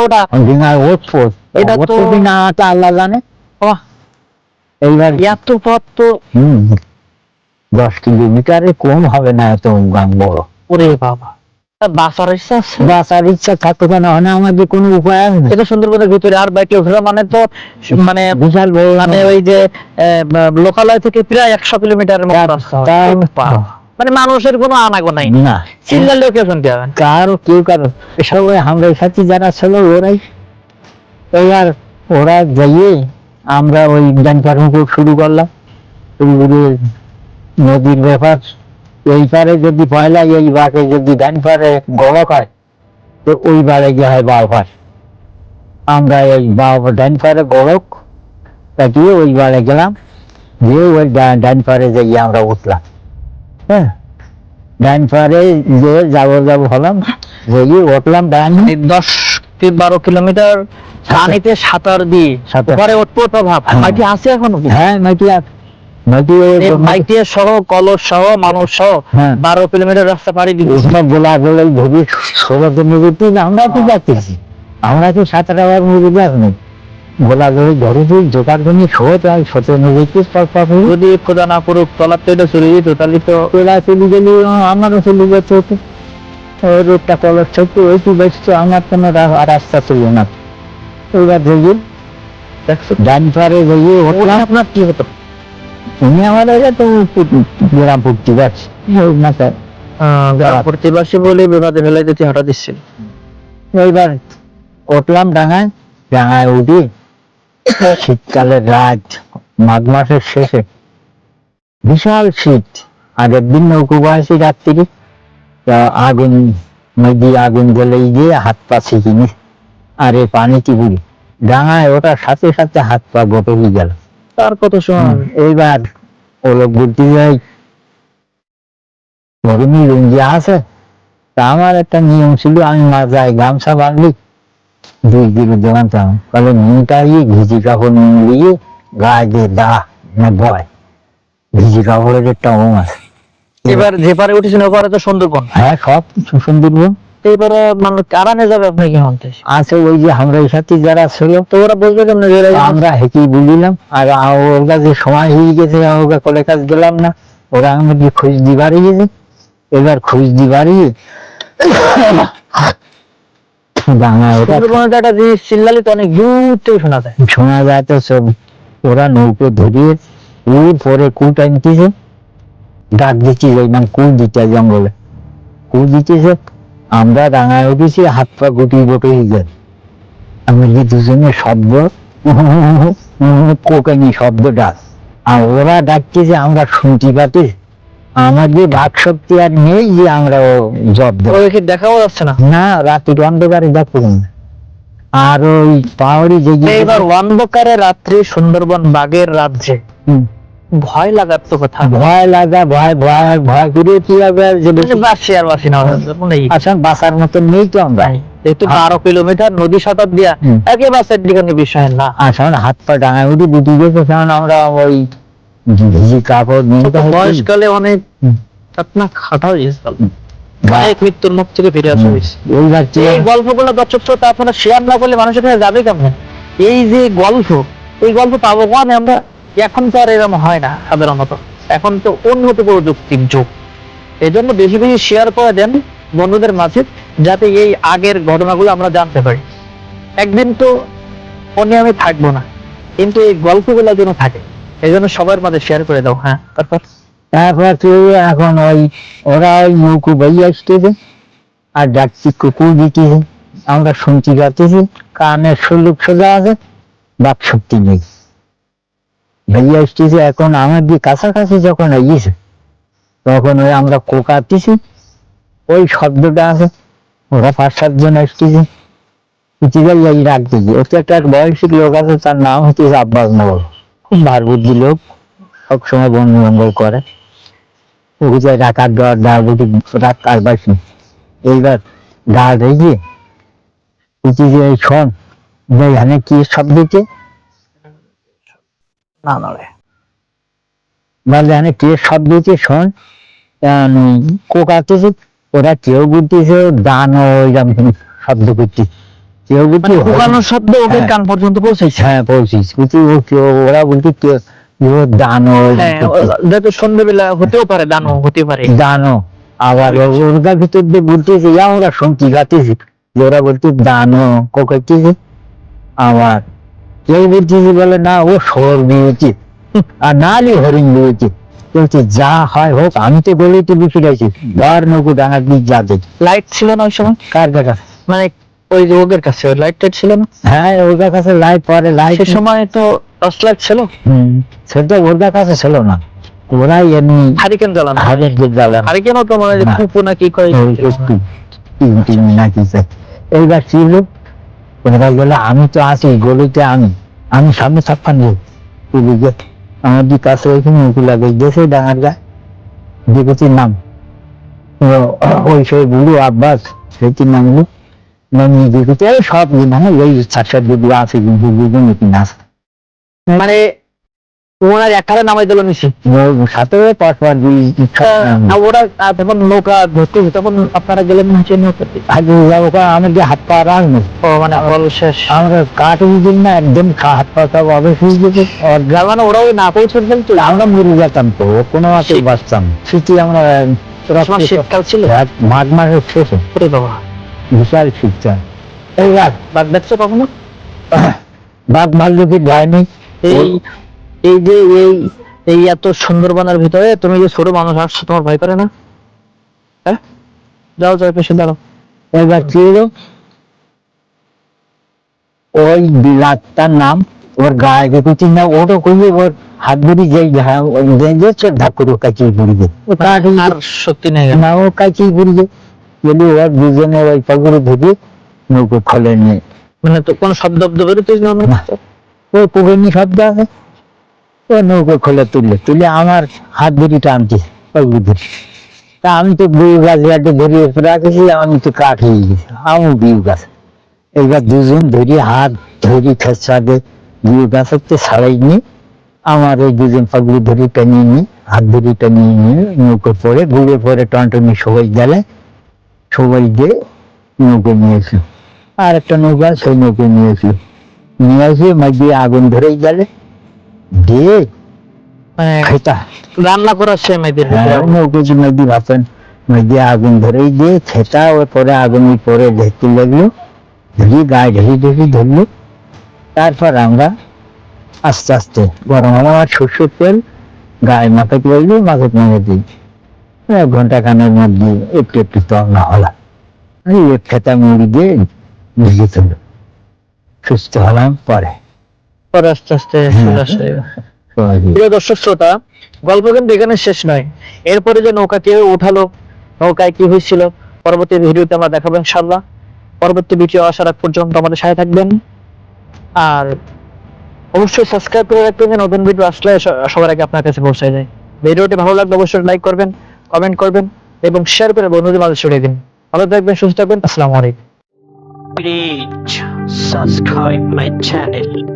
ওটা ডিঙায় ওঠপোট, এটা তো না তা আল্লাহ জানে। এইবার এত পথ তো 10 কিলোমিটারে কম হবে না, এত গান বড়। ওরে বাবা, বাঁচার ইচ্ছা আছে? বাঁচার ইচ্ছা থাকতো কেন, আমাদের কোনো উপায় আছে না। এটা সুন্দরবনের ভিতরে আর বাইকে ওঠা মানে তো মানে বিশাল বড়, মানে ওই যে লোকালয় থেকে প্রায় 100 কিলোমিটারের মতো রাস্তা। মানে মানুষের কোনো আনাগোনাই না, চিল্লালেও কেউ শুনতে হবে না। কারো কেউ কারো এসব আমরা সাথে যারা ছিল ওরাই। এবার ওরা যাইয়ে আমরা ওই ডান পারে শুরু করলাম। শুরু করে নদীর ব্যাপার, এই পারে যদি পয়লা, এই বাঁকে যদি ডান পারে গড়ক হয়, তো ওই বারে গিয়ে হয় বাউ পার। আমরা ওই ডান পারে গড়ক কাটিয়ে ওই বারে গেলাম, গিয়ে ওই ডান পারে যাইয়ে আমরা উঠলাম। হ্যাঁ, ডান পারে যে যাবো হলাম, যাইয়ে উঠলাম ডান 10-12 কিলোমিটার পানিতে সাঁতার দিয়ে পরে উঠবো তো ভাব। মাটি আছে এখনো? হ্যাঁ, মাটি মাটি সহ কলস সহ মানুষ সহ 12 কিলোমিটার রাস্তা পাড়ি দিই। গোলা গোলাই ধরি সবাই নদীতে আমরা তো যাচ্ছি, আমরা তো সাঁতার আবার নদীতে আসবো গোলা গোলাই ধরে তুই জোগাড় জমি সহজ হয়, শত নদীতে যদি খোদা না করুক তলার তো চলে যেত, তাহলে তো তোলা চলে গেলে আমারও চলে যেতে হতো। রোডটা কলস ছোট্ট একটু বেশ, তো আমার কোনো রাস্তা ছিল না। এবার যাইয়ে দেখছো ডান পারে যাইয়ে উঠলাম। আপনার কি হতো? তুমি আমাদের তো গ্রাম পড়তে পারছি না স্যার, প্রতিবাসী বলে বিবাদে ফেলাই দিতে হঠাৎ দিচ্ছিল। এইবার উঠলাম ডাঙায়, ডাঙায় উঠি শীতকালের রাত, মাঘ মাসের শেষে বিশাল শীত। আগের দিন নৌকো বয়সী রাত্রি, আগুন নদী আগুন জ্বলেই দিয়ে হাত পা ছিকিনি, আর এই পানিতে বুড়ি ডাঙায় ওটার সাথে সাথে হাত পা গোটে হয়ে গেল। তার কত সময় এইবার ওলো বুদ্ধি যাই গরমি লুঙ্গি আছে, তা আমার একটা নিয়ম ছিল, আমি মাথায় গামছা বাঁধলি 2 কিলো দোকানতাম, তাহলে নিয়ে ভিজি কাপড় নিয়ে গায়ে দিয়ে দাঁড়া না ভয়, ভিজি কাপড়ের একটা ওম আছে। এবার যে পারে উঠেছেন ওপারে তো সুন্দরবন। হ্যাঁ, সব সুন্দরবন। এবারে মানুষ কারানে যাবে আপনি কি হতে আছে ওই যে আমরা সাথে যারা ছিল, তো ওরা বলবে কেমন আমরা হেঁটেই বুঝলাম। আর ওর কাছে সময় হয়ে গেছে, ওরা কলে কাজ গেলাম না, ওরা আমাকে খোঁজ দিবারই গেছে। এবার খোঁজ দিবারই সুন্দরবনের একটা জিনিস চিল্লালে তো অনেক দূর থেকে শোনা যায়। তো সব ওরা নৌকো ধরিয়ে পরে কুট আনতেছে, ডাক দিচ্ছি ওই নাম কুল দিতে, জঙ্গলে কুল দিতেছে। আমরা ডাঙায় উঠেছি, হাত পা গুটি গোটে হয়ে যায়। আমি দুজনে শব্দ কোকানি শব্দ ডাক, আর ওরা ডাকতেছে, আমরা শুনতে পাচ্ছি। আমাদের বাক শক্তি আর নেই যে আমরা জব দেখাও যাচ্ছে না, না রাত্রি অন্ধকারে দেখবো। আর ওই পাহাড়ি যে এবার অন্ধকারে রাত্রি সুন্দরবন বাঘের রাজ্যে ভয় লাগার তো কথা, ভয় লাগা, ভয় ভয় ভয় করে বাসি আর বাসি না আসলে বাঁচার মতন নেই তো আমরা। যেহেতু 12 কিলোমিটার নদী সাঁতার দিয়া একে বাসের দিকে বিষয় না। আসলে হাত পা ডাঙায় উঠে বুঝে গেছে, কারণ আমরা ওই ভিজি কাপড় নিয়ে বয়সকালে অনেক আপনার খাটাও মৃত্যুর মুখ থেকে ফিরে আসা হয়েছে। এই গল্পগুলো দর্শক শ্রোতা আপনারা শেয়ার না করলে মানুষের কাছে যাবে কেমন? এই যে গল্প, এই গল্প পাবো মানে আমরা এখন তো আর এরকম হয় না সাধারণত, এখন তো উন্নত প্রযুক্তির যুগ। এই জন্য বেশি বেশি শেয়ার করে দেন বন্ধুদের মাঝে, যাতে এই আগের ঘটনাগুলো আমরা জানতে পারি। একদিন তো ফোনে আমি থাকবো না, কিন্তু এই গল্পগুলো যেন থাকে, এই জন্য সবার মাঝে শেয়ার করে দাও। হ্যাঁ, তারপর এখন ওই ওরা ওই নৌকো বই আসতেছে আর ডাকছি কুকুর দিতেছে, আমরা শুনছি যাচ্তেছি, কানের সুলুক সোজা আছে, বাক শক্তি নেই। ভাইয়া আসতেছে, এখন আমাদের কাছাকাছি যখন এগিয়েছে, তখন ওই আমরা কোকাতেছি, ওই শব্দটা আছে। ওরা 5-7 জন আসতেছে, রাখতেছি। ওর তো একটা বয়সী লোক আছে, তার নাম হচ্ছে আব্বাস নগর, খুব ভার বুদ্ধি লোক, সবসময় বন্ধু মঙ্গল করে। রাখার দর ডায়াবেটিক রাখ কারবার। এইবার ডাল রেখে শোন এখানে কি শব্দ দিচ্ছে না নড়ে, এখানে কি শব্দ দিচ্ছে শোন, কোকাতেছে। ওরা কেউ বুঝতেছে দান ওইরকম শব্দ করছে, কেউ বলছে মানে ওখানোর শব্দ ওকে হ্যাঁ। কান পর্যন্ত পৌঁছেছে। হ্যাঁ পৌঁছিস বলছি ওরা বলছে দানো হ্যাঁ, যেহেতু সন্ধ্যেবেলা হতেও পারে, দানও হতে পারে। দানো, আবার ওর ভিতর দিয়ে বলতেছে আমরা শুনছি গাতেছি যে ওরা বলছে দানো কোকাইতেছে, আবার কেউ বলতেছে বলে না ও সর দিয়েছে আর নালি হরিণ দিয়েছে। বলছে যা হয় হোক, আমি তো বলেই তো বেশি গেছি ধর নৌকো ডাঙা দিয়ে যাবে। লাইট ছিল না ওই সময়, কার কাছে? মানে ওই যে ওদের কাছে লাইট টাইট ছিল না হ্যাঁ ওর কাছে লাইট, পরে লাইট সে সময়, তো টর্চ লাইট ছিল, সেটা ওর কাছে ছিল না, ওরাই এমনি হারিকেন জ্বালানো। হারের যে জ্বালানো হারিকেনও তো মানে না। খুব না কি করে। এইবার ছিল ওরা বলে আমি তো আছি গলিতে, আমি সামনে ছাপ্পান আমার দি কাছে ওইখানে উঁকু লাগে গেছে ডাঙার গা দেখেছি নাম ওই সেই বুড়ো আব্বাস সেটির নামগুলো নামিয়ে দেখেছি সব মানে ওই সাতসাত যদি আছে কিন্তু দুজন কিনা আছে মানে ওনার একারে নামাই দিল নিচে। সাথে পরপর ওরা তখন নৌকা ধরতে তখন আপনারা গেলেন নিচে নৌকাতে। আগে যাবো আমার যে হাত পা রাখবো ও মানে বল শেষ। আমরা কাটুই দিন না একদম হাত পা সব অবশ্যই যেতে যার মানে ওরা ওই না পৌঁছতেন তো। আমরা মরে যেতাম তো কোনো মতে বাঁচতাম শীতে আমরা শীতকাল ছিল, মাঘ মাসের শেষে ওরে বাবা বিশাল শীতকাল। এইবার বাঘ দেখছো কখনো? বাঘ ভাল্লুকি ভয় নেই। এই এই যে এই এত সুন্দরবনের ভিতরে তুমি যে ছোট মানুষ আসছো, তোমার ভয় করে না? হ্যাঁ, যাও যাও পেছনে দাঁড়াও। এবার কি হলো, ওই বিলাতটার নাম ওর গায়ে দেখেছি না, ওটা কইলে ওর হাত ধরি যেই ধাপ করে কাচিয়ে পড়ি যায় ও আর সত্যি নেই না, ও কাচিয়ে পড়ি যায় গেলে ওর দুজনে ওই পাগুড়ে ধরে নৌকো খোলে নিয়ে মানে তো কোনো শব্দ বেরোতেই না। ওই পুকুরনি শব্দ আছে, ও নৌকো খোলে তুলে আমার হাত ধরি টানছে পাগুড়ি ধরে। তা আমি তো বিউ গাছ ধরিয়ে রাখেছি, আমি তো কাঠ হয়ে গেছি, আমি বিউ গাছ। এইবার দুজন ধরি হাত ধরি খেসাকে বিউ গাছতে ছাড়াই নিয়ে আমার ওই দুজন পাগড়ি ধরি টানিয়ে নিয়ে হাত ধরি টানিয়ে নিয়ে নৌকো পরে ঘুরে পরে টনটনি সবাই গেলে সবাই দিয়ে নৌকো নিয়েছিল, আর একটা নৌকা সেই নৌকো নিয়েছিল, নিয়ে এসে মাঝে আগুন ধরেই গেলে দিয়ে মানে খেতা রান্না করার সে মেয়েদের নৌকো যে নদী ভাবেন মাঝে আগুন ধরেই দিয়ে খেতা, ওর পরে আগুনের পরে দেখতে লাগলো, ধরি গায়ে ধরলো। তারপর আমরা আস্তে আস্তে গরম হলো আর সর্ষের তেল গায়ে মাথায় লাগলো, মাথায় মেরে দিই 1 ঘন্টা খানের মধ্যে একটু একটু তলনা হলো, এক খেতা মুড়ি দিয়ে ভিজে তুললো, সুস্থ হলাম পরে পরে আস্তে আস্তে চলে আসে। প্রিয় দর্শক শ্রোতা, গল্প কিন্তু এখানে শেষ নয়। এরপরে যে নৌকা কে উঠালো, নৌকায় কি হয়েছিল, পরবর্তী ভিডিওতে আমরা দেখাবো ইনশাআল্লাহ। পরবর্তী ভিডিও আসার আগ পর্যন্ত আমাদের সাথে থাকবেন, আর অবশ্যই সাবস্ক্রাইব করে রাখবেন, নতুন ভিডিও আসলে সবার আগে আপনার কাছে পৌঁছে যায়। ভিডিওটি ভালো লাগলে অবশ্যই লাইক করবেন, কমেন্ট করবেন এবং শেয়ার করে বন্ধুদের মাঝে ছড়িয়ে দিন। ভালো থাকবেন, সুস্থ থাকবেন, আসসালামু আলাইকুম। Please subscribe my channel.